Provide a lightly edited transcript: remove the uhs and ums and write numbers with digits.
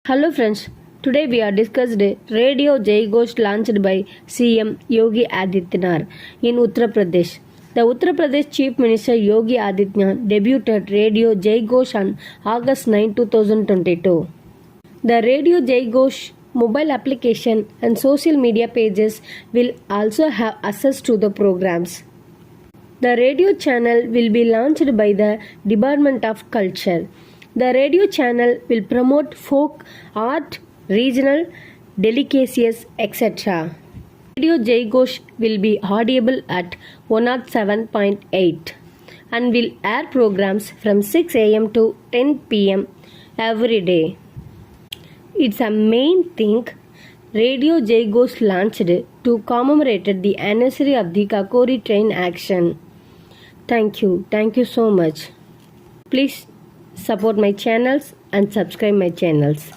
Hello friends, today we are discussed Radio Jai Ghosh launched by CM Yogi Adityanath in Uttar Pradesh. The Uttar Pradesh Chief Minister Yogi Adityanath debuted Radio Jai Ghosh on August 9, 2022. The Radio Jai Ghosh mobile application and social media pages will also have access to the programs. The radio channel will be launched by the Department of Culture. The radio channel will promote folk art, regional delicacies, etc. Radio Jai Ghosh will be audible at 107.8 and will air programs from 6 am to 10 pm every day. It's a main thing Radio Jai Ghosh launched to commemorate the anniversary of the Kakori train action. Thank you so much. Please support my channels and subscribe my channels.